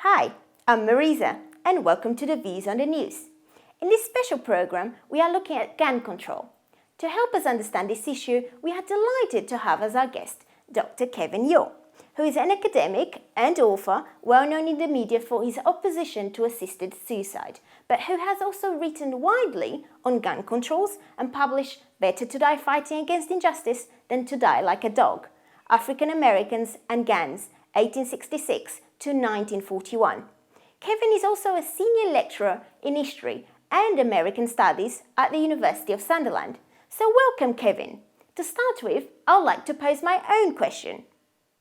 Hi, I'm Marisa, and welcome to the Views on the News. In this special program, we are looking at gun control. To help us understand this issue, we are delighted to have as our guest Dr. Kevin Yuill, who is an academic and author well known in the media for his opposition to assisted suicide, but who has also written widely on gun controls and published Better to Die Fighting Against Injustice Than to Die Like a Dog, African Americans and Guns, 1866 to 1941. Kevin is also a senior lecturer in history and American studies at the University of Sunderland. So welcome, Kevin. To start with, I'd like to pose my own question.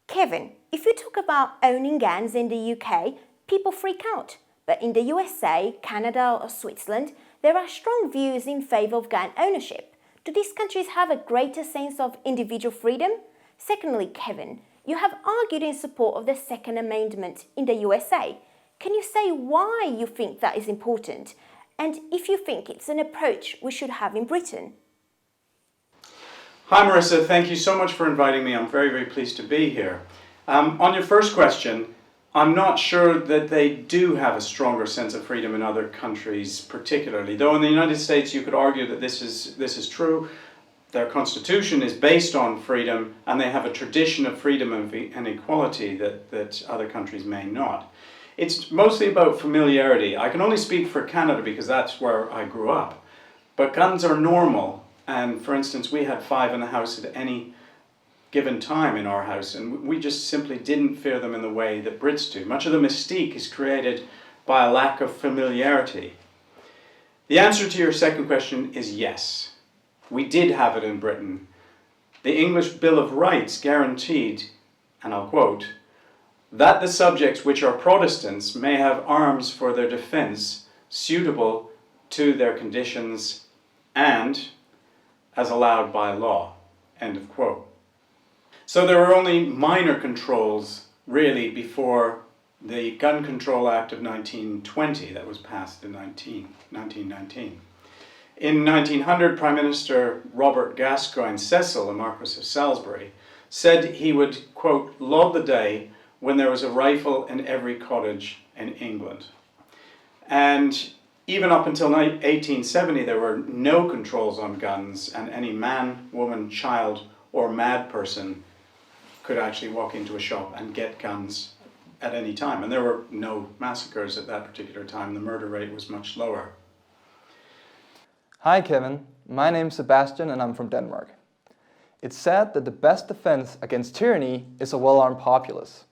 Kevin, if you talk about owning guns in the UK, people freak out. But in the USA, Canada or Switzerland, there are strong views in favour of gun ownership. Do these countries have a greater sense of individual freedom? Secondly, Kevin, you have argued in support of the Second Amendment in the USA. Can you say why you think that is important? And if you think it's an approach we should have in Britain? Hi Marissa, thank you so much for inviting me. I'm very, very pleased to be here. On your first question, I'm not sure that they do have a stronger sense of freedom in other countries particularly. Though in the United States you could argue that this is true. Their constitution is based on freedom and they have a tradition of freedom and equality that other countries may not. It's mostly about familiarity. I can only speak for Canada because that's where I grew up. But guns are normal. And for instance, we had 5 in the house at any given time in our house, and we just simply didn't fear them in the way that Brits do. Much of the mystique is created by a lack of familiarity. The answer to your second question is yes. We did have it in Britain. The English Bill of Rights guaranteed, and I'll quote, that the subjects which are Protestants may have arms for their defence suitable to their conditions and as allowed by law, end of quote. So there were only minor controls really before the Gun Control Act of 1920 that was passed in 1919. In 1900, Prime Minister Robert Gascoigne Cecil, the Marquess of Salisbury, said he would, quote, laud the day when there was a rifle in every cottage in England. And even up until 1870, there were no controls on guns, and any man, woman, child, or mad person could actually walk into a shop and get guns at any time. And there were no massacres at that particular time. The murder rate was much lower. Hi Kevin, my name's Sebastian and I'm from Denmark. It's said that the best defense against tyranny is a well-armed populace.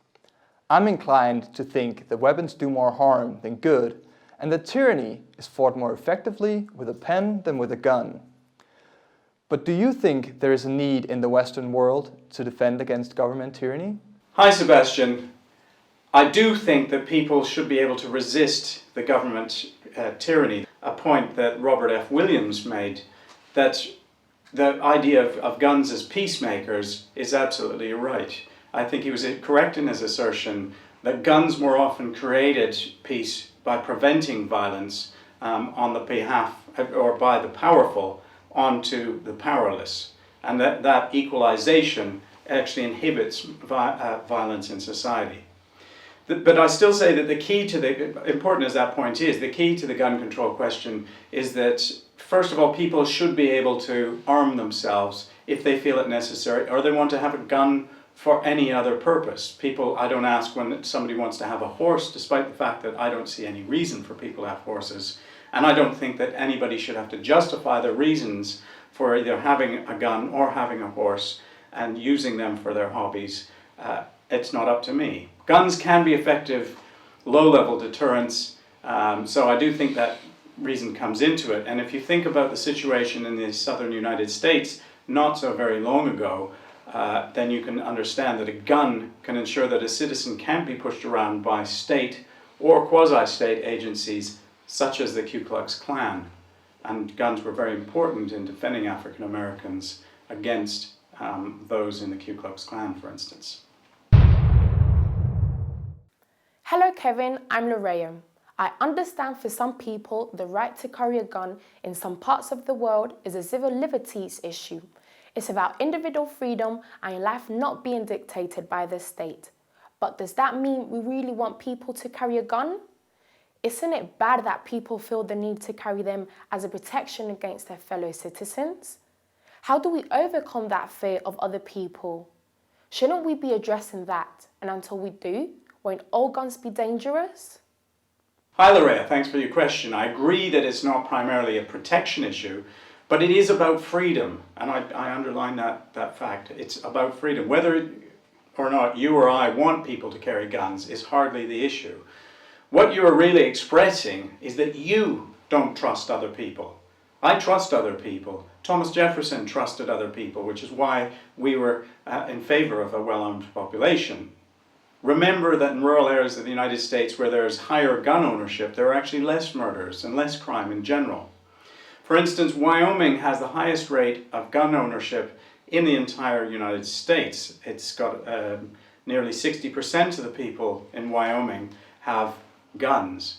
I'm inclined to think that weapons do more harm than good, and that tyranny is fought more effectively with a pen than with a gun. But do you think there is a need in the Western world to defend against government tyranny? Hi Sebastian. I do think that people should be able to resist the government tyranny, a point that Robert F. Williams made, that the idea of guns as peacemakers is absolutely right. I think he was correct in his assertion that guns more often created peace by preventing violence on the behalf or by the powerful onto the powerless, and that equalization actually inhibits violence in society. But I still say that the key to important as that point is, the key to the gun control question is that, first of all, people should be able to arm themselves if they feel it necessary, or they want to have a gun for any other purpose. I don't ask when somebody wants to have a horse, despite the fact that I don't see any reason for people to have horses. And I don't think that anybody should have to justify their reasons for either having a gun or having a horse and using them for their hobbies. It's not up to me. Guns can be effective low-level deterrents, so I do think that reason comes into it. And if you think about the situation in the southern United States not so very long ago, then you can understand that a gun can ensure that a citizen can't be pushed around by state or quasi-state agencies such as the Ku Klux Klan. And guns were very important in defending African Americans against those in the Ku Klux Klan, for instance. Hello Kevin, I'm Lorraine. I understand for some people the right to carry a gun in some parts of the world is a civil liberties issue. It's about individual freedom and life not being dictated by the state. But does that mean we really want people to carry a gun? Isn't it bad that people feel the need to carry them as a protection against their fellow citizens? How do we overcome that fear of other people? Shouldn't we be addressing that? And until we do, won't all guns be dangerous? Hi Lorraine, thanks for your question. I agree that it's not primarily a protection issue, but it is about freedom, and I underline that fact. It's about freedom. Whether or not you or I want people to carry guns is hardly the issue. What you are really expressing is that you don't trust other people. I trust other people. Thomas Jefferson trusted other people, which is why we were in favor of a well-armed population. Remember that in rural areas of the United States where there's higher gun ownership, there are actually less murders and less crime in general. For instance, Wyoming has the highest rate of gun ownership in the entire United States. It's got nearly 60% of the people in Wyoming have guns.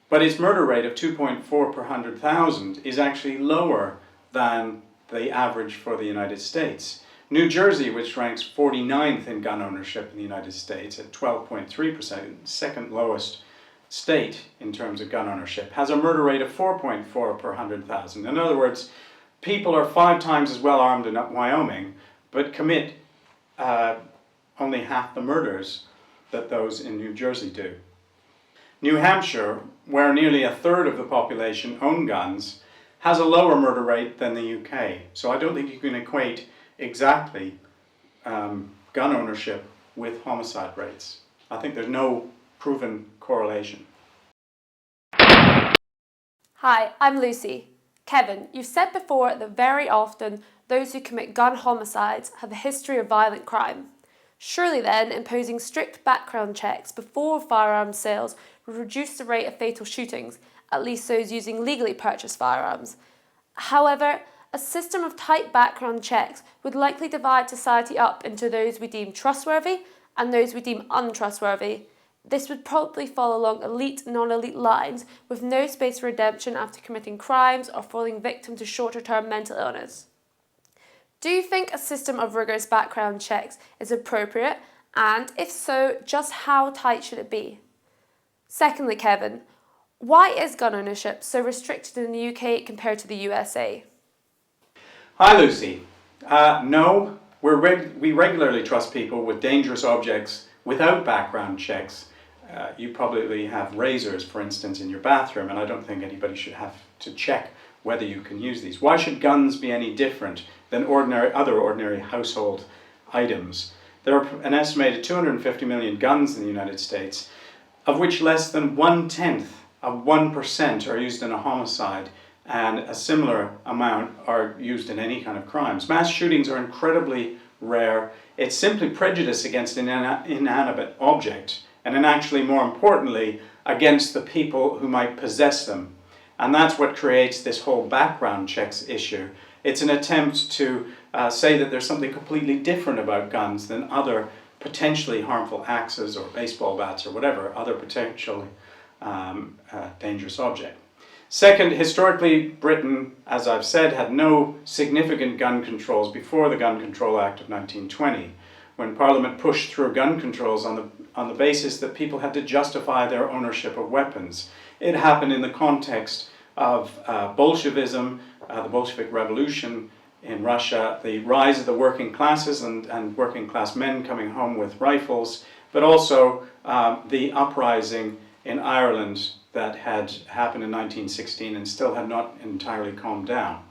But its murder rate of 2.4 per 100,000 is actually lower than the average for the United States. New Jersey, which ranks 49th in gun ownership in the United States at 12.3%, second lowest state in terms of gun ownership, has a murder rate of 4.4 per 100,000. In other words, people are 5 times as well armed in Wyoming, but commit only half the murders that those in New Jersey do. New Hampshire, where nearly a third of the population own guns, has a lower murder rate than the UK. So I don't think you can equate exactly gun ownership with homicide rates. I think there's no proven correlation. Hi, I'm Lucy. Kevin, you've said before that very often those who commit gun homicides have a history of violent crime. Surely then, imposing strict background checks before firearms sales would reduce the rate of fatal shootings, at least those using legally purchased firearms. However, a system of tight background checks would likely divide society up into those we deem trustworthy and those we deem untrustworthy. This would probably fall along elite, non-elite lines, with no space for redemption after committing crimes or falling victim to shorter-term mental illness. Do you think a system of rigorous background checks is appropriate, and if so, just how tight should it be? Secondly, Kevin, why is gun ownership so restricted in the UK compared to the USA? Hi Lucy. No, we regularly trust people with dangerous objects without background checks. You probably have razors, for instance, in your bathroom, and I don't think anybody should have to check whether you can use these. Why should guns be any different than other ordinary household items? There are an estimated 250 million guns in the United States, of which less than 1/10 of 1% are used in a homicide, and a similar amount are used in any kind of crimes. Mass shootings are incredibly rare. It's simply prejudice against an inanimate object, and then actually more importantly, against the people who might possess them. And that's what creates this whole background checks issue. It's an attempt to say that there's something completely different about guns than other potentially harmful axes or baseball bats or whatever other potentially dangerous object. Second, historically, Britain, as I've said, had no significant gun controls before the Gun Control Act of 1920, when Parliament pushed through gun controls on the basis that people had to justify their ownership of weapons. It happened in the context of Bolshevism, the Bolshevik Revolution in Russia, the rise of the working classes and working class men coming home with rifles, but also the uprising in Ireland that had happened in 1916 and still had not entirely calmed down.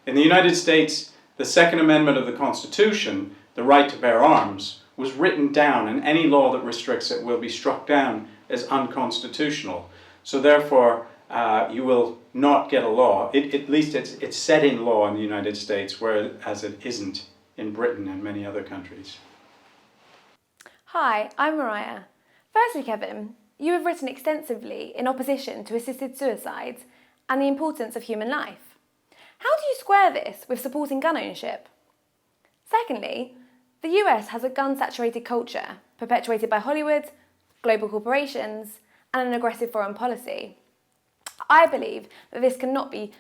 In the United States, the Second Amendment of the Constitution, the right to bear arms, was written down, and any law that restricts it will be struck down as unconstitutional. So therefore, you will not get a law. At least it's set in law in the United States, whereas it isn't in Britain and many other countries. Hi, I'm Mariah. Firstly, Kevin, you have written extensively in opposition to assisted suicides and the importance of human life. How do you square this with supporting gun ownership? Secondly, the US has a gun-saturated culture perpetuated by Hollywood, global corporations, and an aggressive foreign policy. I believe that this cannot be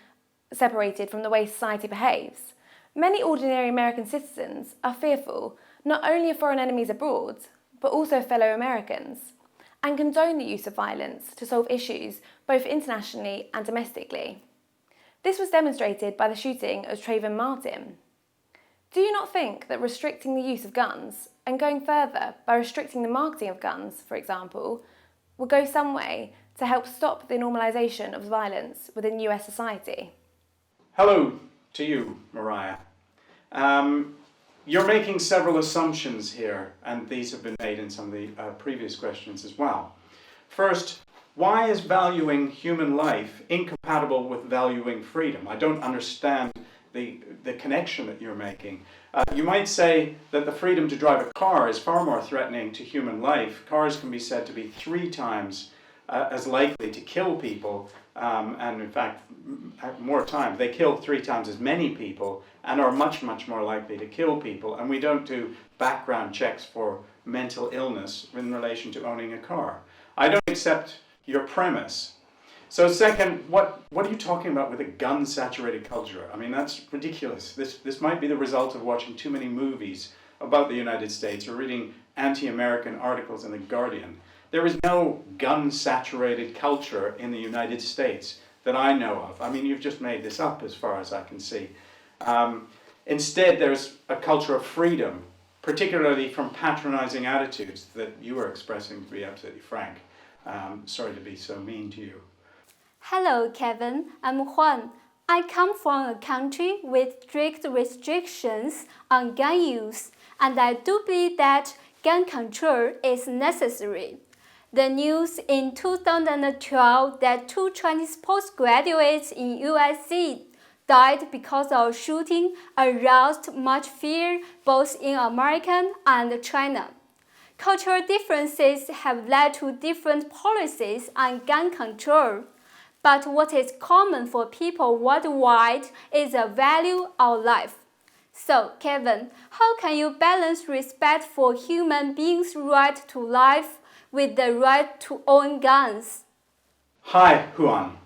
separated from the way society behaves. Many ordinary American citizens are fearful not only of foreign enemies abroad, but also fellow Americans, and condone the use of violence to solve issues both internationally and domestically. This was demonstrated by the shooting of Trayvon Martin. Do you not think that restricting the use of guns, and going further by restricting the marketing of guns, for example, will go some way to help stop the normalisation of violence within US society? Hello to you, Mariah. You're making several assumptions here, and these have been made in some of the previous questions as well. First, why is valuing human life incompatible with valuing freedom? I don't understand the connection that you're making. You might say that the freedom to drive a car is far more threatening to human life. Cars can be said to be 3 times as likely to kill people, and in fact, more times. They kill 3 times as many people and are much, much more likely to kill people. And we don't do background checks for mental illness in relation to owning a car. I don't accept your premise. So second, what are you talking about with a gun-saturated culture? I mean, that's ridiculous. This might be the result of watching too many movies about the United States or reading anti-American articles in The Guardian. There is no gun-saturated culture in the United States that I know of. I mean, you've just made this up as far as I can see. Instead, there's a culture of freedom, particularly from patronizing attitudes that you were expressing, to be absolutely frank. Sorry to be so mean to you. Hello, Kevin. I'm Juan. I come from a country with strict restrictions on gun use, and I do believe that gun control is necessary. The news in 2012 that 2 Chinese postgraduates in USC died because of shooting aroused much fear both in America and China. Cultural differences have led to different policies on gun control. But what is common for people worldwide is the value of life. So, Kevin, how can you balance respect for human beings' right to life with the right to own guns? Hi, Juan.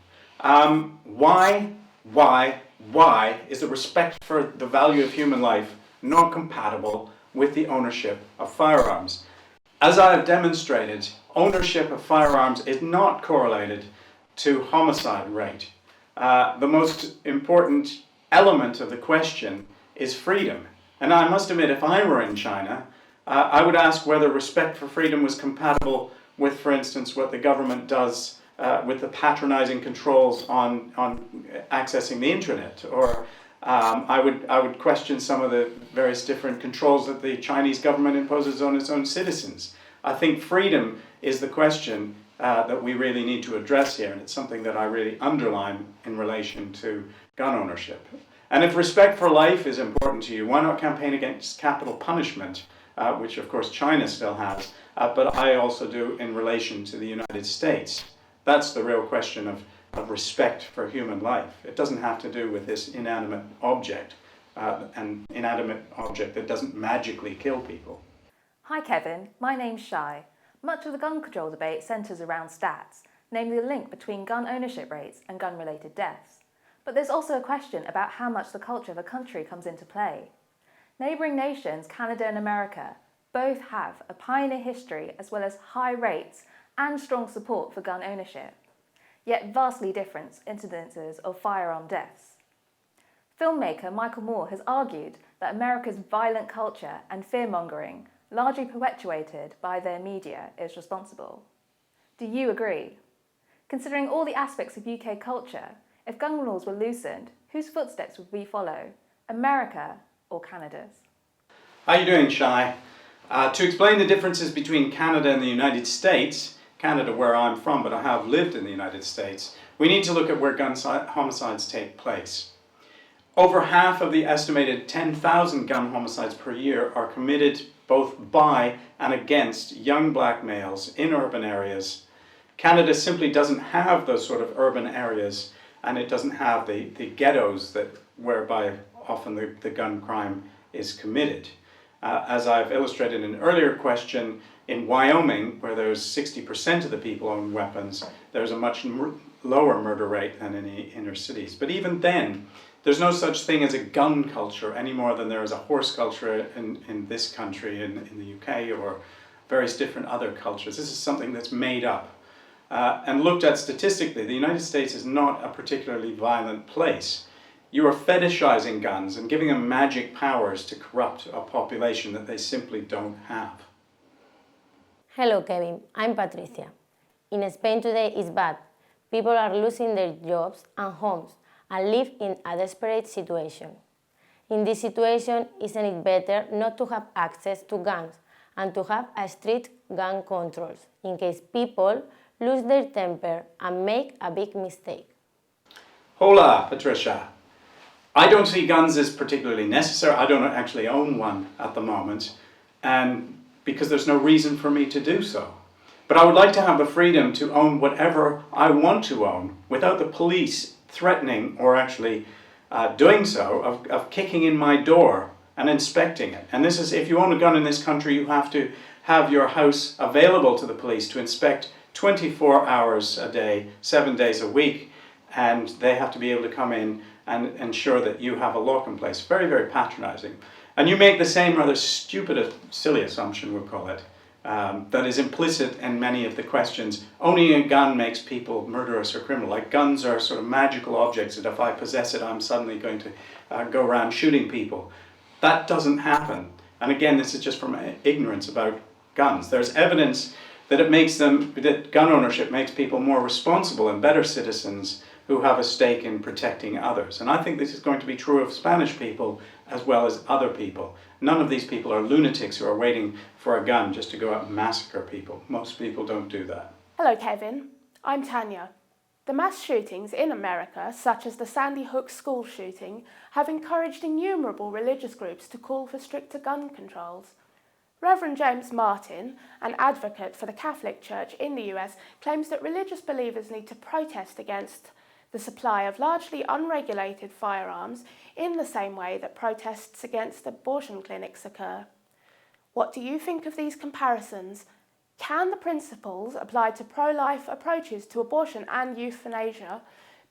Why is the respect for the value of human life not compatible with the ownership of firearms? As I have demonstrated, ownership of firearms is not correlated to homicide rate. The most important element of the question is freedom. And I must admit, if I were in China, I would ask whether respect for freedom was compatible with, for instance, what the government does with the patronizing controls on accessing the internet. Or I would question some of the various different controls that the Chinese government imposes on its own citizens. I think freedom is the question that we really need to address here, and it's something that I really underline in relation to gun ownership. And if respect for life is important to you, why not campaign against capital punishment, which of course China still has, but I also do in relation to the United States. That's the real question of respect for human life. It doesn't have to do with this inanimate object, an inanimate object that doesn't magically kill people. Hi Kevin, my name's Shai. Much of the gun control debate centres around stats, namely the link between gun ownership rates and gun-related deaths. But there's also a question about how much the culture of a country comes into play. Neighbouring nations, Canada and America, both have a pioneer history as well as high rates and strong support for gun ownership, yet vastly different incidences of firearm deaths. Filmmaker Michael Moore has argued that America's violent culture and fear-mongering, largely perpetuated by their media, is responsible. Do you agree? Considering all the aspects of UK culture, if gun laws were loosened, whose footsteps would we follow? America or Canada's? How are you doing, Shai? To explain the differences between Canada and the United States, Canada where I'm from, but I have lived in the United States, we need to look at where gun homicides take place. Over half of the estimated 10,000 gun homicides per year are committed both by and against young black males in urban areas. Canada simply doesn't have those sort of urban areas, and it doesn't have the ghettos whereby often the gun crime is committed. As I've illustrated in an earlier question, in Wyoming, where there's 60% of the people own weapons, there's a much lower murder rate than in the inner cities. But even then, there's no such thing as a gun culture any more than there is a horse culture in this country, in the UK, or various different other cultures. This is something that's made up. And looked at statistically, the United States is not a particularly violent place. You are fetishizing guns and giving them magic powers to corrupt a population that they simply don't have. Hello, Kevin. I'm Patricia. In Spain today is bad. People are losing their jobs and homes and live in a desperate situation. In this situation, isn't it better not to have access to guns and to have a strict gun controls in case people lose their temper and make a big mistake? Hola, Patricia. I don't see guns as particularly necessary. I don't actually own one at the moment, and because there's no reason for me to do so. But I would like to have the freedom to own whatever I want to own without the police threatening or actually doing so, of kicking in my door and inspecting it. And this is, if you own a gun in this country, you have to have your house available to the police to inspect 24 hours a day, 7 days a week, and they have to be able to come in and ensure that you have a lock in place. Very, very patronizing. And you make the same rather stupid, silly assumption, we'll call it, that is implicit in many of the questions. Owning a gun makes people murderous or criminal. Like guns are sort of magical objects that if I possess it, I'm suddenly going to go around shooting people. That doesn't happen. And again, this is just from ignorance about guns. There's evidence that that gun ownership makes people more responsible and better citizens who have a stake in protecting others. And I think this is going to be true of Spanish people as well as other people. None of these people are lunatics who are waiting for a gun just to go out and massacre people. Most people don't do that. Hello, Kevin. I'm Tanya. The mass shootings in America, such as the Sandy Hook school shooting, have encouraged innumerable religious groups to call for stricter gun controls. Reverend James Martin, an advocate for the Catholic Church in the US, claims that religious believers need to protest against the supply of largely unregulated firearms in the same way that protests against abortion clinics occur. What do you think of these comparisons? Can the principles applied to pro-life approaches to abortion and euthanasia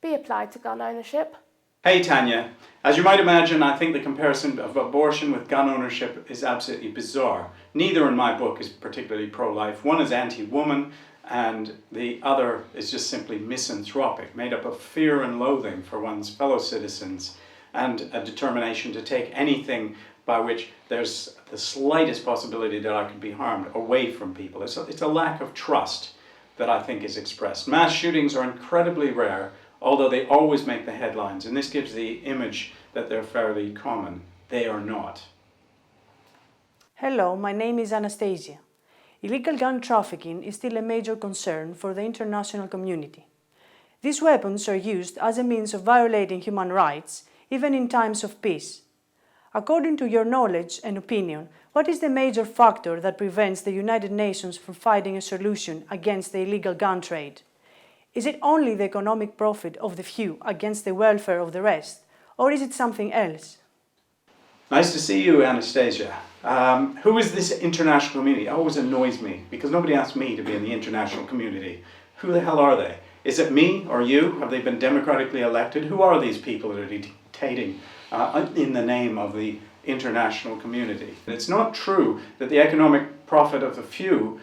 be applied to gun ownership? Hey Tanya, as you might imagine, I think the comparison of abortion with gun ownership is absolutely bizarre. Neither in my book is particularly pro-life. One is anti-woman, and the other is just simply misanthropic, made up of fear and loathing for one's fellow citizens and a determination to take anything by which there's the slightest possibility that I could be harmed away from people. It's a lack of trust that I think is expressed. Mass shootings are incredibly rare, although they always make the headlines, and this gives the image that they're fairly common. They are not. Hello, my name is Anastasia. Illegal gun trafficking is still a major concern for the international community. These weapons are used as a means of violating human rights, even in times of peace. According to your knowledge and opinion, what is the major factor that prevents the United Nations from finding a solution against the illegal gun trade? Is it only the economic profit of the few against the welfare of the rest, or is it something else? Nice to see you, Anastasia. Who is this international community? It always annoys me because nobody asked me to be in the international community. Who the hell are they? Is it me or you? Have they been democratically elected? Who are these people that are dictating in the name of the international community? It's not true that the economic profit of the few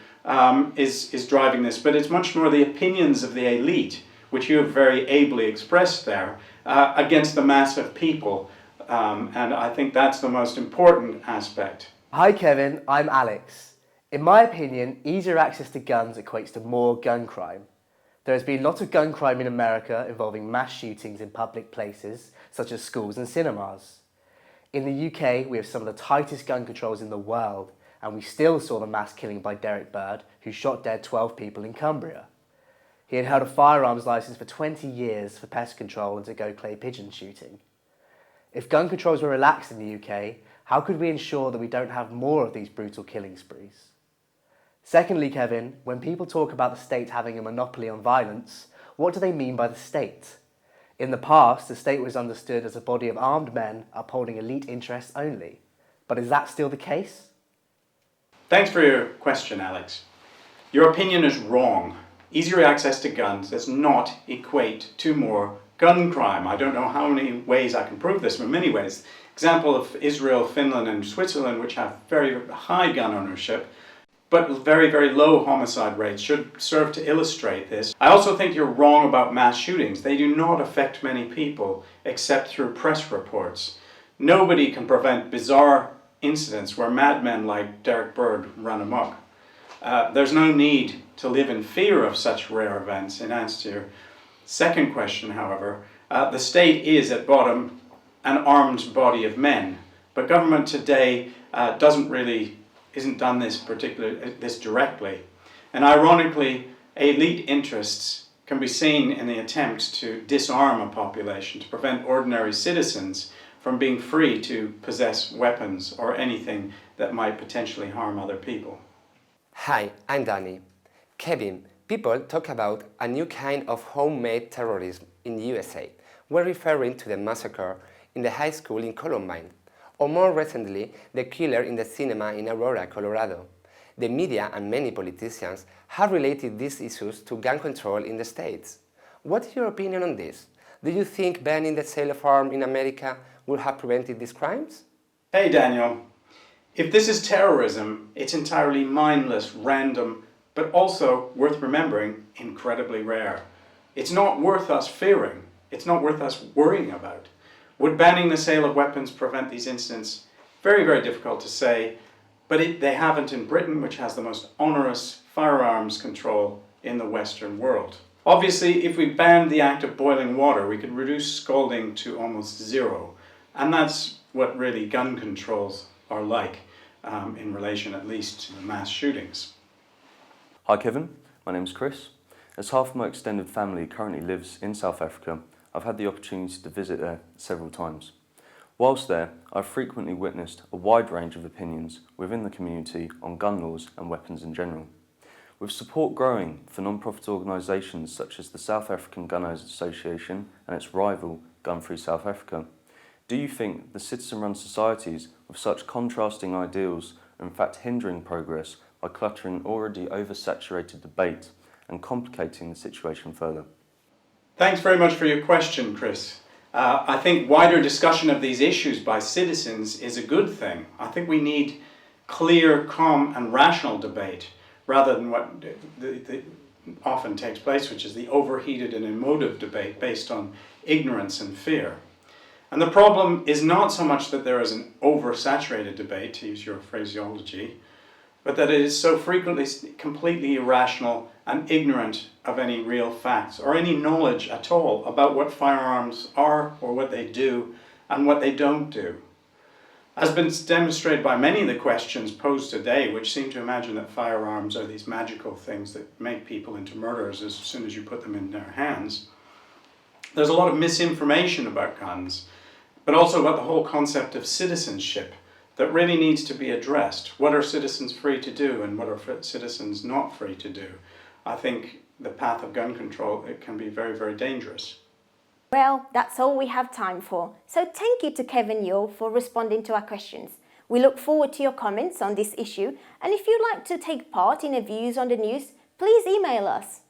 is driving this, but it's much more the opinions of the elite, which you have very ably expressed there, against the mass of people. And I think that's the most important aspect. Hi Kevin, I'm Alex. In my opinion, easier access to guns equates to more gun crime. There has been lots of gun crime in America involving mass shootings in public places, such as schools and cinemas. In the UK, we have some of the tightest gun controls in the world, and we still saw the mass killing by Derek Bird, who shot dead 12 people in Cumbria. He had held a firearms licence for 20 years for pest control and to go clay pigeon shooting. If gun controls were relaxed in the UK, how could we ensure that we don't have more of these brutal killing sprees? Secondly, Kevin, when people talk about the state having a monopoly on violence, what do they mean by the state? In the past, the state was understood as a body of armed men upholding elite interests only. But is that still the case? Thanks for your question, Alex. Your opinion is wrong. Easier access to guns does not equate to more gun crime. I don't know how many ways I can prove this, but in many ways. Example of Israel, Finland and Switzerland, which have very high gun ownership. but very, very low homicide rates should serve to illustrate this. I also think you're wrong about mass shootings. They do not affect many people except through press reports. Nobody can prevent bizarre incidents where madmen like Derek Bird run amok. There's no need to live in fear of such rare events. In answer to your second question, however, the state is at bottom an armed body of men, but government today isn't done this directly. And ironically, elite interests can be seen in the attempt to disarm a population, to prevent ordinary citizens from being free to possess weapons or anything that might potentially harm other people. Hi, I'm Danny. Kevin, people talk about a new kind of homemade terrorism in the USA. We're referring to the massacre in the high school in Columbine, or more recently, the killer in the cinema in Aurora, Colorado. The media and many politicians have related these issues to gun control in the States. What is your opinion on this? Do you think banning the sale of arms in America would have prevented these crimes? Hey Daniel, if this is terrorism, it's entirely mindless, random, but also, worth remembering, incredibly rare. It's not worth us fearing. It's not worth us worrying about. Would banning the sale of weapons prevent these incidents? Very, very difficult to say, but they haven't in Britain, which has the most onerous firearms control in the Western world. Obviously, if we banned the act of boiling water, we could reduce scalding to almost zero. And that's what really gun controls are like, in relation at least to the mass shootings. Hi Kevin, my name's Chris. As half of my extended family currently lives in South Africa, I've had the opportunity to visit there several times. Whilst there, I've frequently witnessed a wide range of opinions within the community on gun laws and weapons in general. With support growing for non-profit organisations such as the South African Gun Owners Association and its rival Gun Free South Africa, do you think the citizen-run societies with such contrasting ideals are in fact hindering progress by cluttering already oversaturated debate and complicating the situation further? Thanks very much for your question, Chris. I think wider discussion of these issues by citizens is a good thing. I think we need clear, calm and rational debate rather than what often takes place, which is the overheated and emotive debate based on ignorance and fear. And the problem is not so much that there is an oversaturated debate, to use your phraseology, but that it is so frequently completely irrational and ignorant of any real facts or any knowledge at all about what firearms are or what they do and what they don't do. As been demonstrated by many of the questions posed today, which seem to imagine that firearms are these magical things that make people into murderers as soon as you put them in their hands, there's a lot of misinformation about guns, but also about the whole concept of citizenship that really needs to be addressed. What are citizens free to do and what are citizens not free to do? I think the path of gun control, it can be very, very dangerous. Well, that's all we have time for. So thank you to Kevin Yuill for responding to our questions. We look forward to your comments on this issue, and if you'd like to take part in a Views on the News, please email us.